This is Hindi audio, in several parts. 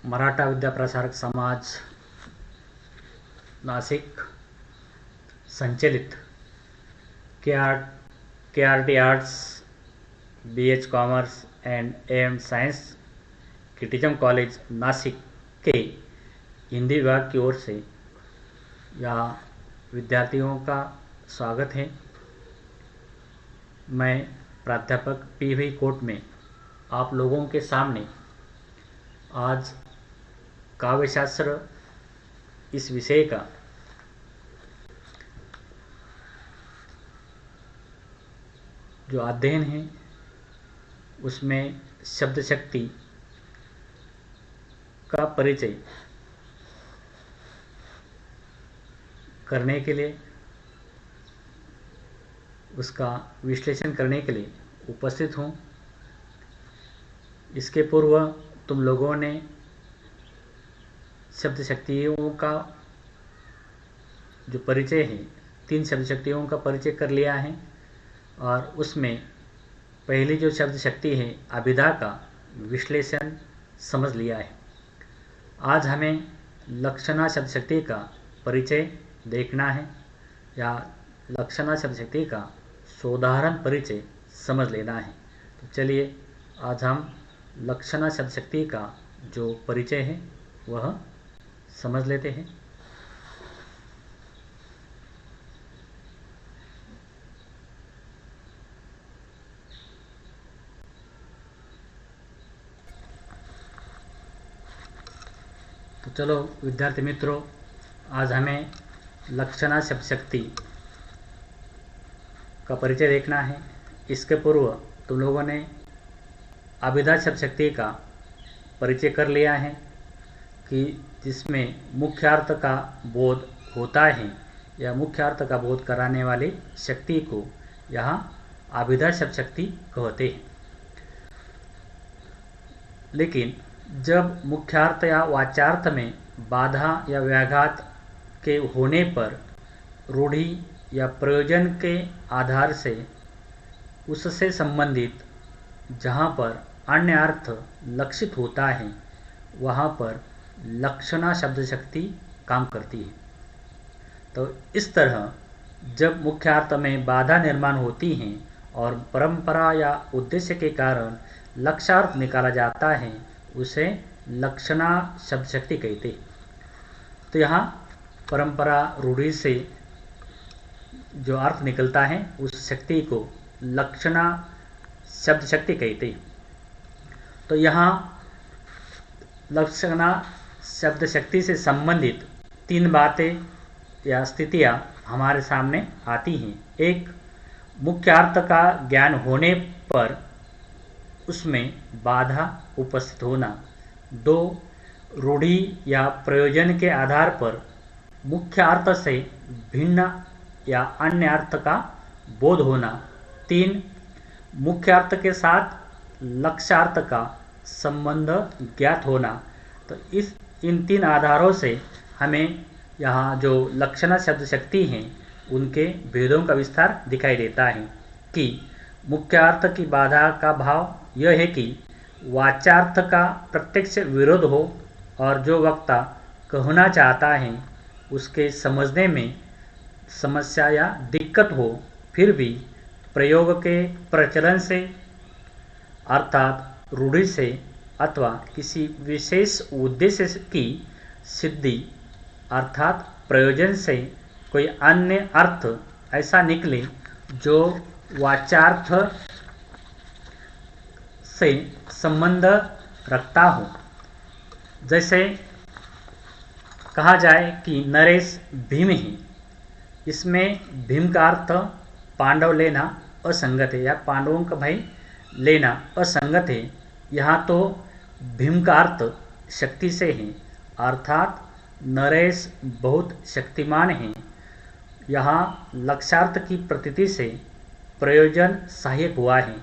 मराठा विद्या प्रसारक समाज नासिक संचलित के R T arts, BH commerce and AM science criticism college Nashik के हिंदी विभाग की ओर से यहाँ विद्यार्थियों का स्वागत है। मैं प्राध्यापक PV कोट में आप लोगों के सामने आज काव्यशास्त्र इस विषय का जो अध्ययन है उसमें शब्द शक्ति का परिचय करने के लिए, उसका विश्लेषण करने के लिए उपस्थित हूँ। इसके पूर्व तुम लोगों ने शब्द शक्तियों का जो परिचय है, 3 शब्द शक्तियों का परिचय कर लिया है और उसमें पहली जो शब्द शक्ति है अभिधा का विश्लेषण समझ लिया है। आज हमें लक्षणा शब्द शक्ति का परिचय देखना है या लक्षणा शब्द शक्ति का साधारण परिचय समझ लेना है। तो चलिए आज हम लक्षणा शब्द शक्ति का जो परिचय है वह समझ लेते हैं। तो चलो विद्यार्थी मित्रों, आज हमें लक्षणा शब्द शक्ति का परिचय देखना है। इसके पूर्व तुम लोगों ने अभिधा शब्द शक्ति का परिचय कर लिया है कि जिसमें मुख्य अर्थ का बोध होता है या मुख्य अर्थ का बोध कराने वाली शक्ति को यहाँ अभिधा शब्द शक्ति कहते हैं। लेकिन जब मुख्यार्थ या वाच्यार्थ में बाधा या व्याघात के होने पर रूढ़ि या प्रयोजन के आधार से उससे संबंधित जहाँ पर अन्य अर्थ लक्षित होता है वहाँ पर लक्षणा शब्द शक्ति काम करती है। तो इस तरह जब मुख्यार्थ में बाधा निर्माण होती है और परंपरा या उद्देश्य के कारण लक्ष्यार्थ निकाला जाता है उसे लक्षणा शब्द शक्ति कहते हैं। तो यहाँ परंपरा रूढ़ि से जो अर्थ निकलता है उस शक्ति को लक्षणा शब्द शक्ति कहते हैं। तो यहाँ लक्षणा शब्द शक्ति से संबंधित 3 बातें या स्थितियाँ हमारे सामने आती हैं। एक, मुख्यार्थ का ज्ञान होने पर उसमें बाधा उपस्थित होना। 2, रूढ़ि या प्रयोजन के आधार पर मुख्य अर्थ से भिन्न या अन्य अर्थ का बोध होना। 3, मुख्य अर्थ के साथ लक्ष्यार्थ का संबंध ज्ञात होना। तो इन 3 आधारों से हमें यहाँ जो लक्षणा शब्द शक्ति हैं उनके भेदों का विस्तार दिखाई देता है कि मुख्यार्थ की बाधा का भाव यह है कि वाच्यार्थ का प्रत्यक्ष विरोध हो और जो वक्ता कहना चाहता है उसके समझने में समस्या या दिक्कत हो, फिर भी प्रयोग के प्रचलन से अर्थात रूढ़ि से अथवा किसी विशेष उद्देश्य की सिद्धि अर्थात प्रयोजन से कोई अन्य अर्थ ऐसा निकले जो वाच्यार्थ से संबंध रखता हो। जैसे कहा जाए कि नरेश भीम है, इसमें भीम का अर्थ पांडव लेना असंगत है या पांडवों का भय लेना असंगत है। यहाँ तो भीम का अर्थ शक्ति से है अर्थात नरेश बहुत शक्तिमान है। यहाँ लक्ष्यार्थ की प्रतीति से प्रयोजन सहायक हुआ है।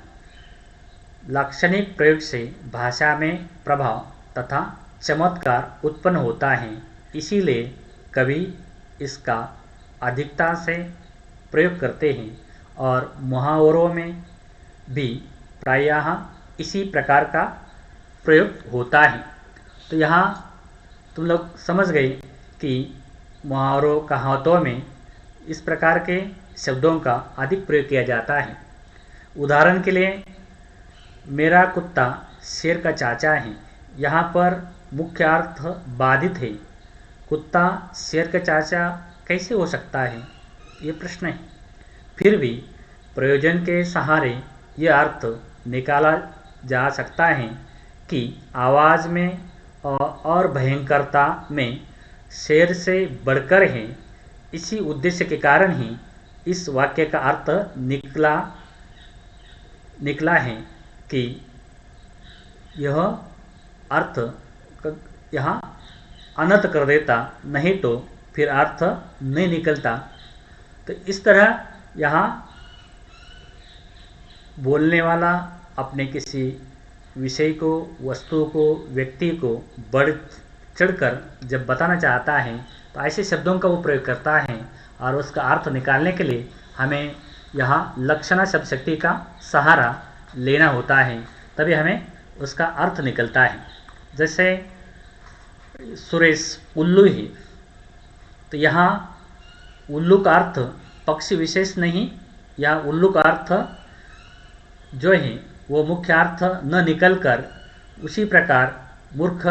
लाक्षणिक प्रयोग से भाषा में प्रभाव तथा चमत्कार उत्पन्न होता है, इसीलिए कवि इसका अधिकता से प्रयोग करते हैं और मुहावरों में भी प्रायः इसी प्रकार का प्रयोग होता है। तो यहाँ तुम लोग समझ गए कि मुहावरों कहावतों में इस प्रकार के शब्दों का अधिक प्रयोग किया जाता है। उदाहरण के लिए, मेरा कुत्ता शेर का चाचा है। यहाँ पर मुख्य अर्थ बाधित है। कुत्ता शेर का चाचा कैसे हो सकता है, ये प्रश्न है। फिर भी प्रयोजन के सहारे यह अर्थ निकाला जा सकता है कि आवाज़ में और भयंकरता में शेर से बढ़कर है। इसी उद्देश्य के कारण ही इस वाक्य का अर्थ निकला है कि यह अर्थ यहाँ अनर्थ कर देता, नहीं तो फिर अर्थ नहीं निकलता। तो इस तरह यहाँ बोलने वाला अपने किसी विषय को, वस्तु को, व्यक्ति को बढ़ चढ़कर जब बताना चाहता है तो ऐसे शब्दों का वो प्रयोग करता है, और उसका अर्थ निकालने के लिए हमें यहाँ लक्षणा शब्द शक्ति का सहारा लेना होता है, तभी हमें उसका अर्थ निकलता है। जैसे सुरेश उल्लू है, तो यहाँ उल्लू का अर्थ पक्षी विशेष नहीं, या उल्लू का अर्थ जो है वो मुख्य अर्थ न निकलकर उसी प्रकार मूर्ख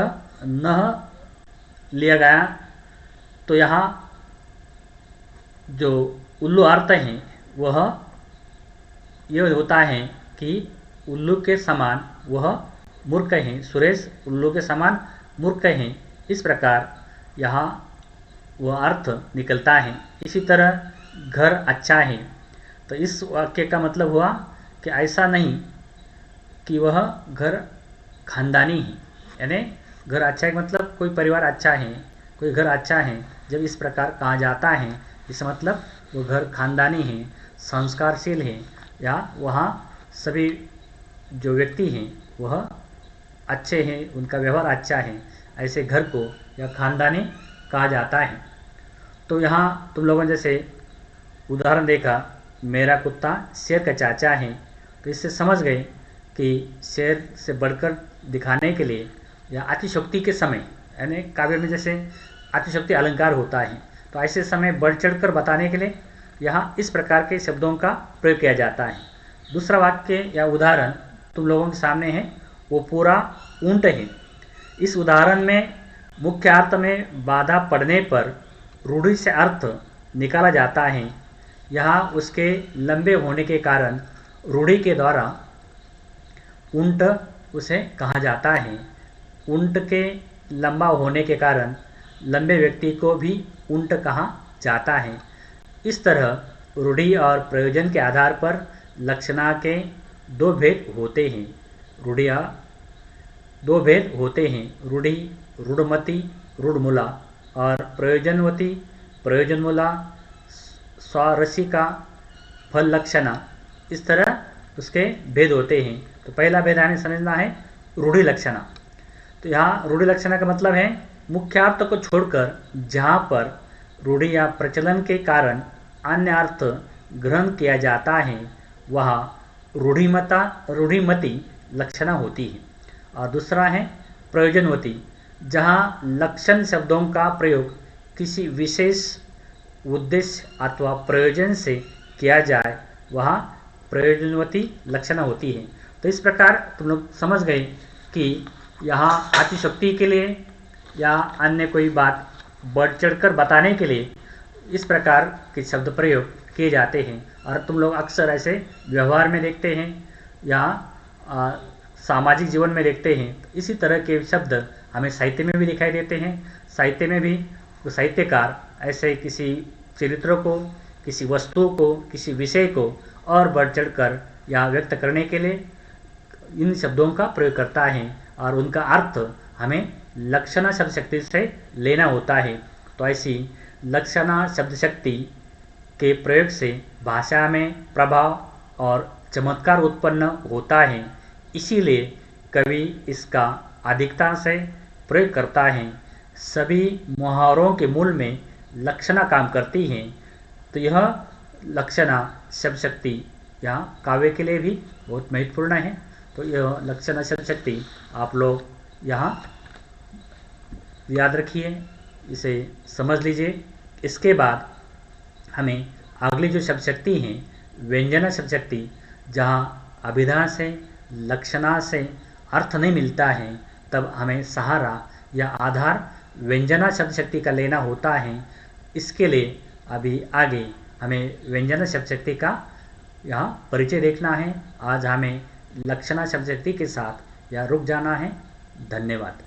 न लिया गया। तो यहाँ जो उल्लू अर्थ है वह यह होता है कि उल्लू के समान वह मूर्ख है, सुरेश उल्लू के समान मूर्ख है, इस प्रकार यहाँ वह अर्थ निकलता है। इसी तरह घर अच्छा है, तो इस वाक्य का मतलब हुआ कि ऐसा नहीं कि वह घर खानदानी है, यानी घर अच्छा है मतलब कोई परिवार अच्छा है, कोई घर अच्छा है। जब इस प्रकार कहा जाता है इसका मतलब वो घर खानदानी है, संस्कारशील है, या वहाँ सभी जो व्यक्ति हैं वह अच्छे हैं, उनका व्यवहार अच्छा है, ऐसे घर को या खानदानी कहा जाता है। तो यहाँ तुम लोगों ने जैसे उदाहरण देखा, मेरा कुत्ता शेर का चाचा है, तो इससे समझ गए कि शेर से बढ़कर दिखाने के लिए या अतिशयोक्ति के समय, यानी काव्य में जैसे अतिशयोक्ति अलंकार होता है, तो ऐसे समय बढ़ चढ़कर बताने के लिए यहाँ इस प्रकार के शब्दों का प्रयोग किया जाता है। दूसरा वाक्य या उदाहरण तुम लोगों के सामने है, वो पूरा ऊंट है। इस उदाहरण में मुख्य अर्थ में बाधा पड़ने पर रूढ़ि से अर्थ निकाला जाता है। यहाँ उसके लंबे होने के कारण रूढ़ि के द्वारा ऊंट उसे कहा जाता है। ऊंट के लंबा होने के कारण लंबे व्यक्ति को भी ऊंट कहा जाता है। इस तरह रूढ़ि और प्रयोजन के आधार पर लक्षणा के दो भेद होते हैं। रूढ़ियाँ दो भेद होते हैं, रूढ़ि रूढ़मती रूढ़मूला, और प्रयोजनवती प्रयोजनमूला, स्वरसिका फल लक्षणा। इस तरह उसके भेद होते हैं। तो पहला भेद हमें समझना है रूढ़ि लक्षणा। तो यहाँ रूढ़ि लक्षणा का मतलब है मुख्य अर्थ को छोड़कर जहाँ पर रूढ़ि या प्रचलन के कारण अन्य अर्थ ग्रहण किया जाता है वहाँ रूढ़िमती लक्षणा होती है। और दूसरा है प्रयोजनवती, जहाँ लक्षण शब्दों का प्रयोग किसी विशेष उद्देश्य अथवा प्रयोजन से किया जाए, वहाँ प्रयोजनवती लक्षणा होती है। तो इस प्रकार तुम लोग समझ गए कि यहाँ अतिशयोक्ति के लिए या अन्य कोई बात बढ़ चढ़कर बताने के लिए इस प्रकार के शब्द प्रयोग किए जाते हैं। और तुम लोग अक्सर ऐसे व्यवहार में देखते हैं या सामाजिक जीवन में देखते हैं। इसी तरह के शब्द हमें साहित्य में भी दिखाई देते हैं। साहित्य में भी वो साहित्यकार ऐसे किसी चरित्र को, किसी वस्तु को, किसी विषय को और बढ़ चढ़कर या व्यक्त करने के लिए इन शब्दों का प्रयोग करता है, और उनका अर्थ हमें लक्षणा शब्द शक्ति से लेना होता है। तो ऐसी लक्षणा शब्द शक्ति के प्रयोग से भाषा में प्रभाव और चमत्कार उत्पन्न होता है। इसीलिए कवि इसका अधिकता से प्रयोग करता है। सभी मुहावरों के मूल में लक्षणा काम करती हैं। तो यह लक्षणा शब्द शक्ति यहाँ काव्य के लिए भी बहुत महत्वपूर्ण है। तो यह लक्षणा शब्द शक्ति आप लोग यहाँ याद रखिए, इसे समझ लीजिए। इसके बाद हमें अगली जो शब्द शक्ति है व्यंजना शब्द शक्ति, जहाँ अभिधा से लक्षणा से अर्थ नहीं मिलता है, तब हमें सहारा या आधार व्यंजना शब्द शक्ति का लेना होता है। इसके लिए अभी आगे हमें व्यंजना शब्द शक्ति का यहाँ परिचय देखना है। आज हमें लक्षणा शब्द शक्ति के साथ यहाँ रुक जाना है। धन्यवाद।